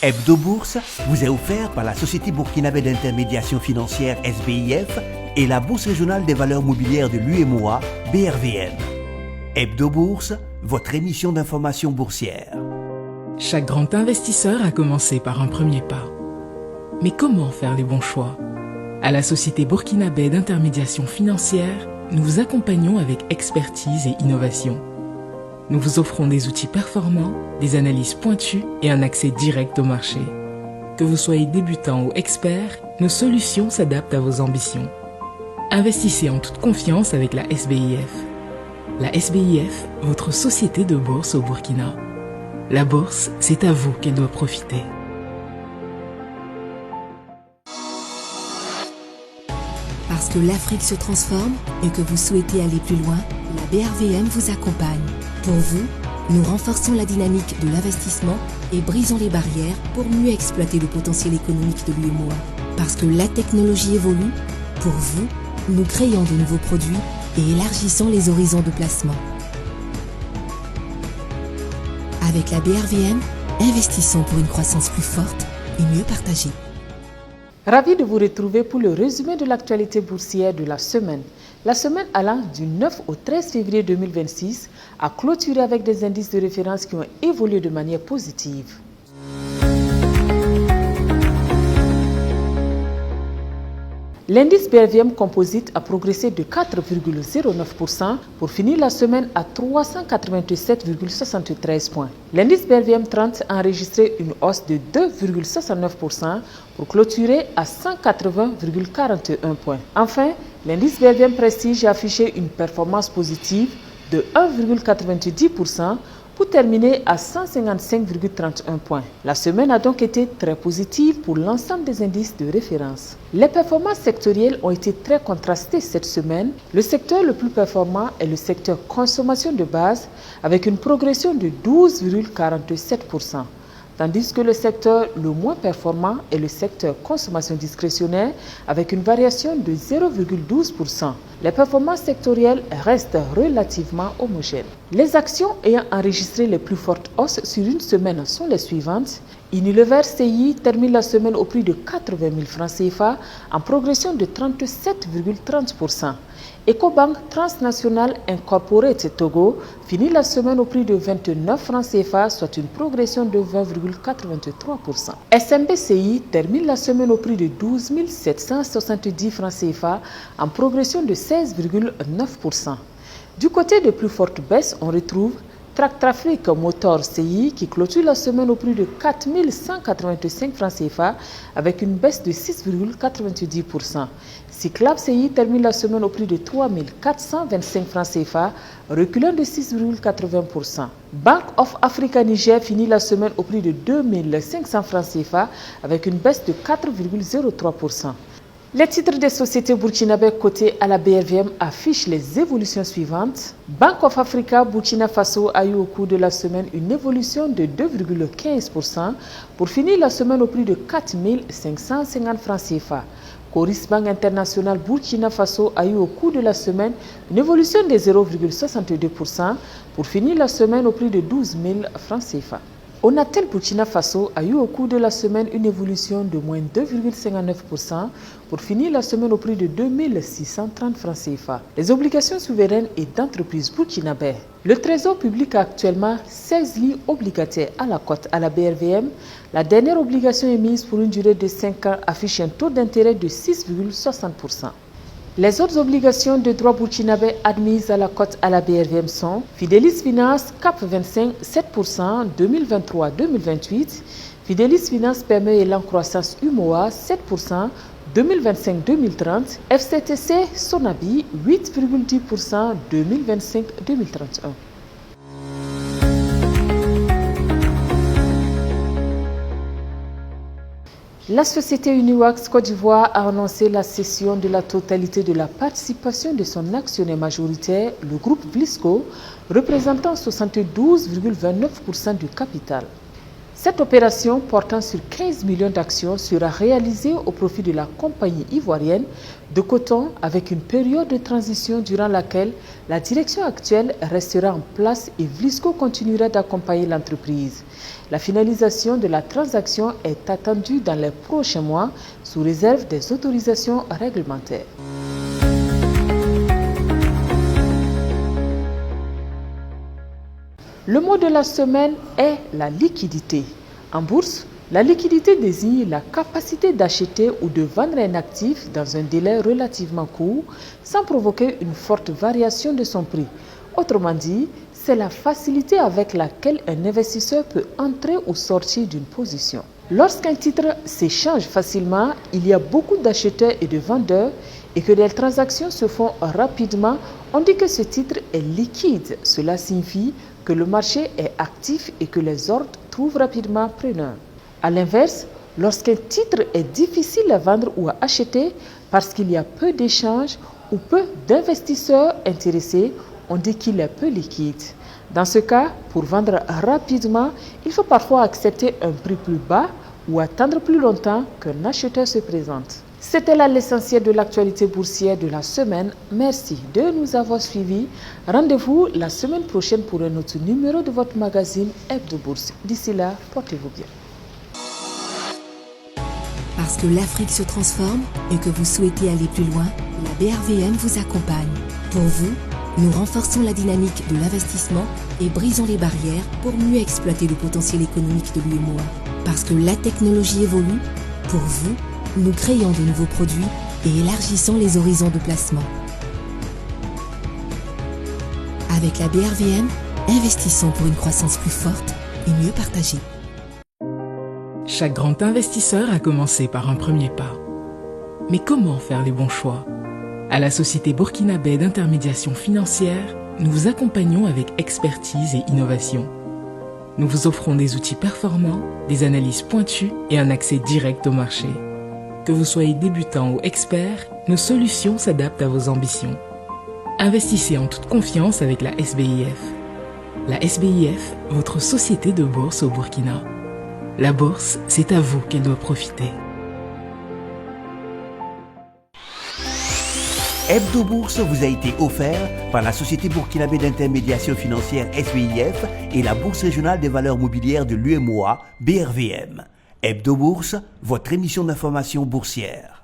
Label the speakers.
Speaker 1: Hebdo Bourse vous est offert par la Société burkinabé d'intermédiation financière SBIF et la Bourse régionale des valeurs mobilières de l'UEMOA, BRVM. Hebdo Bourse, votre émission d'information boursière.
Speaker 2: Chaque grand investisseur a commencé par un premier pas. Mais comment faire les bons choix? À la Société burkinabé d'intermédiation financière, nous vous accompagnons avec expertise et innovation. Nous vous offrons des outils performants, des analyses pointues et un accès direct au marché. Que vous soyez débutant ou expert, nos solutions s'adaptent à vos ambitions. Investissez en toute confiance avec la SBIF. La SBIF, votre société de bourse au Burkina. La bourse, c'est à vous qu'elle doit profiter.
Speaker 3: Parce que l'Afrique se transforme et que vous souhaitez aller plus loin, la BRVM vous accompagne. Pour vous, nous renforçons la dynamique de l'investissement et brisons les barrières pour mieux exploiter le potentiel économique de l'UEMOA. Parce que la technologie évolue, pour vous, nous créons de nouveaux produits et élargissons les horizons de placement. Avec la BRVM, investissons pour une croissance plus forte et mieux partagée.
Speaker 4: Ravi de vous retrouver pour le résumé de l'actualité boursière de la semaine. La semaine allant du 9 au 13 février 2026 a clôturé avec des indices de référence qui ont évolué de manière positive. L'indice BRVM Composite a progressé de 4,09% pour finir la semaine à 387,73 points. L'indice BRVM 30 a enregistré une hausse de 2,69% pour clôturer à 180,41 points. Enfin, l'indice BRVM Prestige a affiché une performance positive de 1,90% pour terminer à 155,31 points. La semaine a donc été très positive pour l'ensemble des indices de référence. Les performances sectorielles ont été très contrastées cette semaine. Le secteur le plus performant est le secteur consommation de base avec une progression de 12,47%. Tandis que le secteur le moins performant est le secteur consommation discrétionnaire avec une variation de 0,12%. Les performances sectorielles restent relativement homogènes. Les actions ayant enregistré les plus fortes hausses sur une semaine sont les suivantes. Unilever CI termine la semaine au prix de 80 000 francs CFA en progression de 37,30%. Ecobank Transnational Incorporate Togo finit la semaine au prix de 29 francs CFA, soit une progression de 20,83%. SMBCI termine la semaine au prix de 12 770 francs CFA en progression de 16,9%. Du côté de plus fortes baisses, on retrouve Tractrafric Motor CI qui clôture la semaine au prix de 4 185 francs CFA avec une baisse de 6,90%. Cyclab CI termine la semaine au prix de 3 425 francs CFA, reculant de 6,80%. Bank of Africa Niger finit la semaine au prix de 2 500 francs CFA avec une baisse de 4,03%. Les titres des sociétés burkinabé cotées à la BRVM affichent les évolutions suivantes. Bank of Africa Burkina Faso a eu au cours de la semaine une évolution de 2,15% pour finir la semaine au prix de 4 550 francs CFA. Coris Bank International Burkina Faso a eu au cours de la semaine une évolution de 0,62% pour finir la semaine au prix de 12 000 francs CFA. Onatel Burkina Faso a eu au cours de la semaine une évolution de moins 2,59% pour finir la semaine au prix de 2 630 francs CFA. Les obligations souveraines et d'entreprises burkinabé. Le Trésor public a actuellement 16 lignes obligataires à la cote à la BRVM. La dernière obligation émise pour une durée de 5 ans affiche un taux d'intérêt de 6,60%. Les autres obligations de droit burkinabé admises à la cote à la BRVM sont Fidelis Finance CAP 25 7% 2023-2028, Fidelis Finance permet élan croissance UMOA 7% 2025-2030, FCTC Sonabi 8,10% 2025-2031. La société Uniwax Côte d'Ivoire a annoncé la cession de la totalité de la participation de son actionnaire majoritaire, le groupe Vlisco, représentant 72,29% du capital. Cette opération portant sur 15 millions d'actions sera réalisée au profit de la compagnie ivoirienne de coton avec une période de transition durant laquelle la direction actuelle restera en place et Vlisco continuera d'accompagner l'entreprise. La finalisation de la transaction est attendue dans les prochains mois sous réserve des autorisations réglementaires. Le mot de la semaine est la liquidité. En bourse, la liquidité désigne la capacité d'acheter ou de vendre un actif dans un délai relativement court sans provoquer une forte variation de son prix. Autrement dit, c'est la facilité avec laquelle un investisseur peut entrer ou sortir d'une position. Lorsqu'un titre s'échange facilement, il y a beaucoup d'acheteurs et de vendeurs et que les transactions se font rapidement, on dit que ce titre est liquide. Cela signifie que le marché est actif et que les ordres trouvent rapidement preneur. A l'inverse, lorsqu'un titre est difficile à vendre ou à acheter parce qu'il y a peu d'échanges ou peu d'investisseurs intéressés, on dit qu'il est peu liquide. Dans ce cas, pour vendre rapidement, il faut parfois accepter un prix plus bas ou attendre plus longtemps qu'un acheteur se présente. C'était là l'essentiel de l'actualité boursière de la semaine. Merci de nous avoir suivis. Rendez-vous la semaine prochaine pour un autre numéro de votre magazine Hebdo Bourse. D'ici là, portez-vous bien.
Speaker 3: Parce que l'Afrique se transforme et que vous souhaitez aller plus loin, la BRVM vous accompagne. Pour vous, nous renforçons la dynamique de l'investissement et brisons les barrières pour mieux exploiter le potentiel économique de l'UEMOA. Parce que la technologie évolue, pour vous, nous créons de nouveaux produits et élargissons les horizons de placement. Avec la BRVM, investissons pour une croissance plus forte et mieux partagée.
Speaker 2: Chaque grand investisseur a commencé par un premier pas. Mais comment faire les bons choix? À la Société burkinabé d'intermédiation financière, nous vous accompagnons avec expertise et innovation. Nous vous offrons des outils performants, des analyses pointues et un accès direct au marché. Que vous soyez débutant ou expert, nos solutions s'adaptent à vos ambitions. Investissez en toute confiance avec la SBIF. La SBIF, votre société de bourse au Burkina. La bourse, c'est à vous qu'elle doit profiter.
Speaker 1: Hebdo Bourse vous a été offert par la Société burkinabé d'intermédiation financière SBIF et la Bourse régionale des valeurs mobilières de l'UEMOA, BRVM. Hebdo Bourse, votre émission d'information boursière.